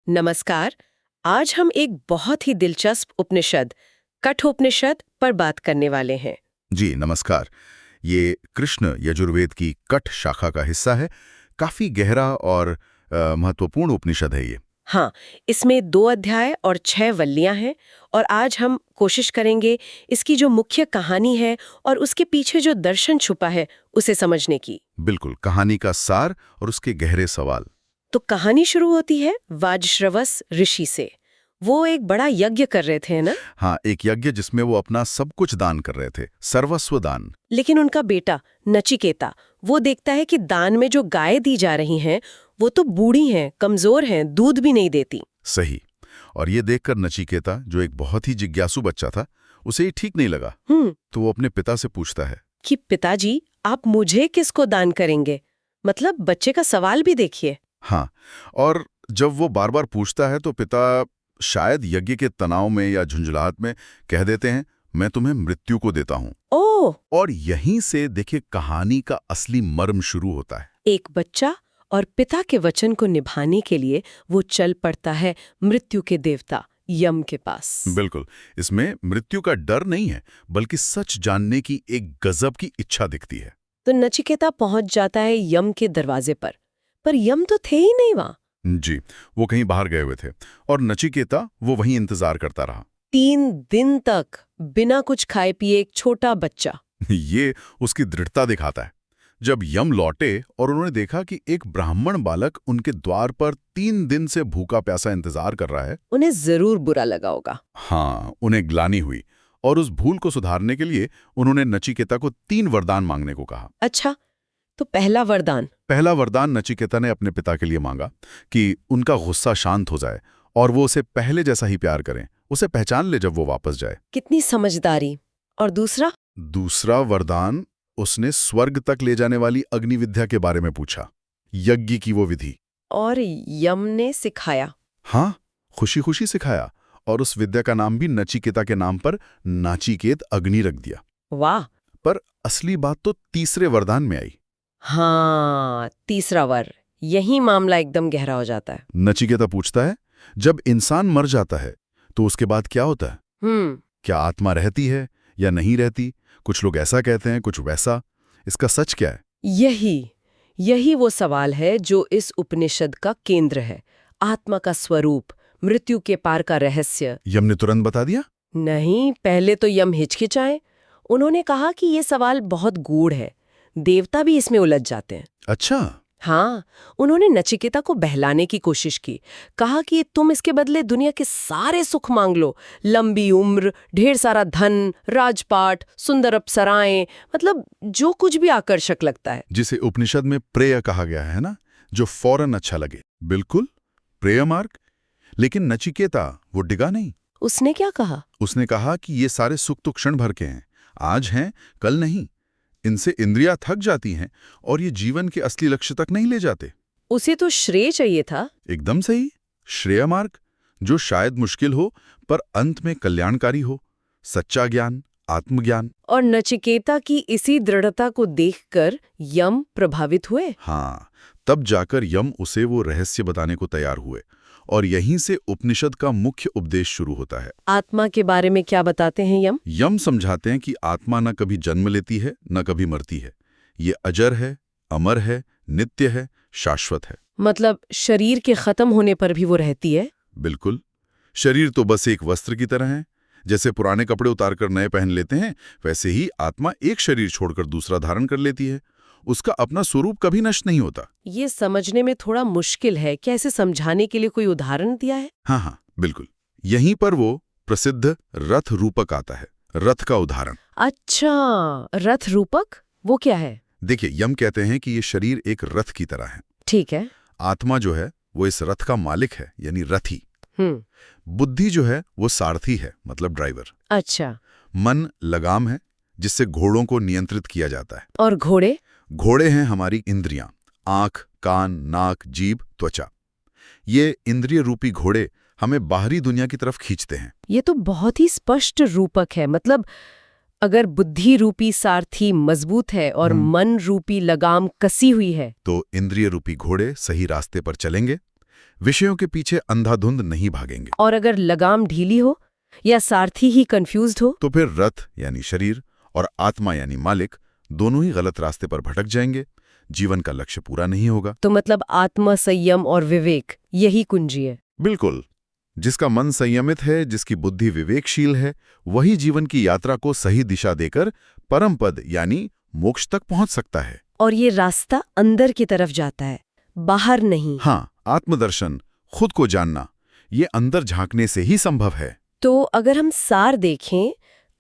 नमस्कार। आज हम एक बहुत ही दिलचस्प उपनिषद कठोपनिषद पर बात करने वाले हैं। जी नमस्कार। ये कृष्ण यजुर्वेद की कठ शाखा का हिस्सा है। काफी गहरा और महत्वपूर्ण उपनिषद है ये। हाँ, इसमें 2 अध्याय और 6 वल्लियां हैं और आज हम कोशिश करेंगे इसकी जो मुख्य कहानी है और उसके पीछे जो दर्शन छुपा है उसे समझने की। बिल्कुल, कहानी का सार और उसके गहरे सवाल। तो कहानी शुरू होती है वाजश्रवस ऋषि से। वो एक बड़ा यज्ञ कर रहे थे ना, हाँ, एक यज्ञ जिसमें वो अपना सब कुछ दान कर रहे थे, सर्वस्व दान। लेकिन उनका बेटा नचिकेता वो देखता है कि दान में जो गाय दी जा रही हैं वो तो बूढ़ी हैं, कमजोर हैं, दूध भी नहीं देती। सही। और ये देखकर नचिकेता, जो एक बहुत ही जिज्ञासु बच्चा था, उसे ये ठीक नहीं लगा। तो वो अपने पिता से पूछता है कि पिताजी, आप मुझे किसको दान करेंगे? मतलब बच्चे का सवाल भी देखिए। हाँ, और जब वो बार बार पूछता है तो पिता शायद यज्ञ के तनाव में या झुंझलाहट में कह देते हैं, मैं तुम्हें मृत्यु को देता हूँ। ओह! और यहीं से देखिए कहानी का असली मर्म शुरू होता है। एक बच्चा और पिता के वचन को निभाने के लिए वो चल पड़ता है मृत्यु के देवता यम के पास। बिल्कुल, इसमें मृत्यु का डर नहीं है, बल्कि सच जानने की एक गजब की इच्छा दिखती है। तो नचिकेता पहुंच जाता है यम के दरवाजे पर यम तो थे ही नहीं वहां। जी, वो कहीं बाहर गए हुए थे और नचिकेता वो वहीं इंतजार करता रहा। 3 दिन तक बिना कुछ खाए पिए एक छोटा बच्चा। ये उसकी दृढ़ता दिखाता है। जब यम लौटे और उन्होंने देखा कि एक ब्राह्मण बालक उनके द्वार पर 3 दिन से भूखा प्यासा इंतजार कर रहा है, उन्हें जरूर बुरा लगा होगा। हाँ, उन्हें ग्लानि हुई और उस भूल को सुधारने के लिए उन्होंने नचिकेता को 3 वरदान मांगने को कहा। अच्छा, तो पहला वरदान नचिकेता ने अपने पिता के लिए मांगा कि उनका गुस्सा शांत हो जाए और वो उसे पहले जैसा ही प्यार करें, उसे पहचान ले जब वो वापस जाए। कितनी समझदारी। और दूसरा वरदान, उसने स्वर्ग तक ले जाने वाली अग्नि विद्या के बारे में पूछा, यज्ञ की वो विधि। और यम ने सिखाया। हाँ, खुशी खुशी सिखाया और उस विद्या का नाम भी नचिकेता के नाम पर नाचिकेत अग्नि रख दिया। वाह! पर असली बात तो तीसरे वरदान में आई। हाँ, तीसरा वर, यही मामला एकदम गहरा हो जाता है। नचिकेता पूछता है, जब इंसान मर जाता है तो उसके बाद क्या होता है? क्या आत्मा रहती है या नहीं रहती? कुछ लोग ऐसा कहते हैं, कुछ वैसा। इसका सच क्या है? यही वो सवाल है जो इस उपनिषद का केंद्र है। आत्मा का स्वरूप, मृत्यु के पार का रहस्य। यम ने तुरंत बता दिया? नहीं, पहले तो यम हिचकिचाए। उन्होंने कहा कि ये सवाल बहुत गूढ़ है, देवता भी इसमें उलझ जाते हैं। अच्छा। हाँ, उन्होंने नचिकेता को बहलाने की कोशिश की। कहा कि तुम इसके बदले दुनिया के सारे सुख मांग लो, लंबी उम्र, ढेर सारा धन, राजपाट, सुंदर अप्सराएं, मतलब जो कुछ भी आकर्षक लगता है। जिसे उपनिषद में प्रेय कहा गया है ना, जो फौरन अच्छा लगे। बिल्कुल, प्रेय मार्ग। लेकिन नचिकेता वो डिगा नहीं। उसने क्या कहा? उसने कहा कि ये सारे सुख तो क्षण भर के हैं, आज हैं, कल नहीं। इनसे इंद्रियां थक जाती हैं और ये जीवन के असली लक्ष्य तक नहीं ले जाते। उसे तो श्रेय चाहिए था। एकदम सही, श्रेय मार्ग, जो शायद मुश्किल हो पर अंत में कल्याणकारी हो। सच्चा ज्ञान, आत्मज्ञान। और नचिकेता की इसी दृढ़ता को देखकर यम प्रभावित हुए। हाँ, तब जाकर यम उसे वो रहस्य बताने को तैयार हुए और यहीं से उपनिषद का मुख्य उपदेश शुरू होता है। आत्मा के बारे में क्या बताते हैं यम? यम समझाते हैं कि आत्मा न कभी जन्म लेती है, न कभी मरती है। ये अजर है, अमर है, नित्य है, शाश्वत है। मतलब शरीर के खत्म होने पर भी वो रहती है? बिल्कुल। शरीर तो बस एक वस्त्र की तरह है। जैसे पुराने कपड़े उतारकर नए पहन लेते हैं, वैसे ही आत्मा एक शरीर छोड़कर दूसरा धारण कर लेती है। उसका अपना स्वरूप कभी नष्ट नहीं होता। ये समझने में थोड़ा मुश्किल है। क्या इसे समझाने के लिए कोई उदाहरण दिया है? हाँ, बिल्कुल। यहीं पर वो प्रसिद्ध रथ रूपक आता है, रथ का उदाहरण। अच्छा, रथ रूपक वो क्या है? देखिए, यम कहते हैं कि ये शरीर एक रथ की तरह है। ठीक है। आत्मा जो है वो इस रथ का मालिक है, यानी रथी। बुद्धि जो है वो सारथी है, मतलब ड्राइवर। अच्छा। मन लगाम है, जिससे घोड़ों को नियंत्रित किया जाता है। और घोड़े? घोड़े हैं हमारी इंद्रियां, आंख, कान, नाक, जीभ, त्वचा। ये इंद्रिय रूपी घोड़े हमें बाहरी दुनिया की तरफ खींचते हैं। ये तो बहुत ही स्पष्ट रूपक है। मतलब अगर बुद्धि रूपी सारथी मजबूत है और मन रूपी लगाम कसी हुई है, तो इंद्रिय रूपी घोड़े सही रास्ते पर चलेंगे। विषयों के पीछे अंधाधुंध नहीं भागेंगे। और अगर लगाम ढीली हो या सारथी ही कंफ्यूज्ड हो? तो फिर रथ यानी शरीर और आत्मा यानी मालिक दोनों ही गलत रास्ते पर भटक जाएंगे, जीवन का लक्ष्य पूरा नहीं होगा। तो मतलब आत्म संयम और विवेक यही कुंजी है। बिल्कुल। जिसका मन संयमित है, जिसकी बुद्धि विवेकशील है, वही जीवन की यात्रा को सही दिशा देकर परम पद यानी मोक्ष तक पहुंच सकता है। और ये रास्ता अंदर की तरफ जाता है, बाहर नहीं। हाँ, आत्मदर्शन, खुद को जानना, ये अंदर झांकने से ही संभव है। तो अगर हम सार देखें,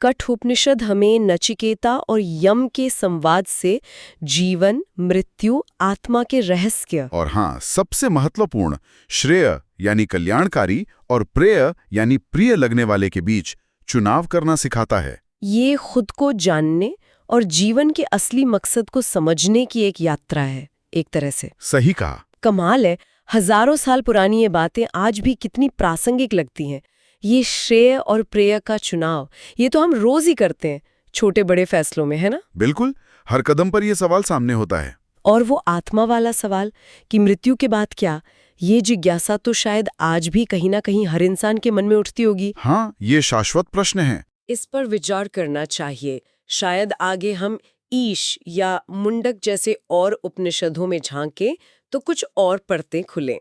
कठोपनिषद हमें नचिकेता और यम के संवाद से जीवन, मृत्यु, आत्मा के रहस्य और हाँ, सबसे महत्वपूर्ण श्रेय यानी कल्याणकारी और प्रेय यानी प्रिय लगने वाले के बीच चुनाव करना सिखाता है। ये खुद को जानने और जीवन के असली मकसद को समझने की एक यात्रा है, एक तरह से। सही कहा। कमाल है, हजारों साल पुरानी ये बातें आज भी कितनी प्रासंगिक लगती हैं। ये श्रेय और प्रेय का चुनाव, ये तो हम रोज ही करते हैं, छोटे बड़े फैसलों में, है ना? बिल्कुल, हर कदम पर यह सवाल सामने होता है। और वो आत्मा वाला सवाल कि मृत्यु के बाद क्या, ये जिज्ञासा तो शायद आज भी कहीं ना कहीं हर इंसान के मन में उठती होगी। हाँ, ये शाश्वत प्रश्न है। इस पर विचार करना चाहिए। शायद आगे हम ईश या मुंडक जैसे और उपनिषदों में झांके तो कुछ और परतें खुलें।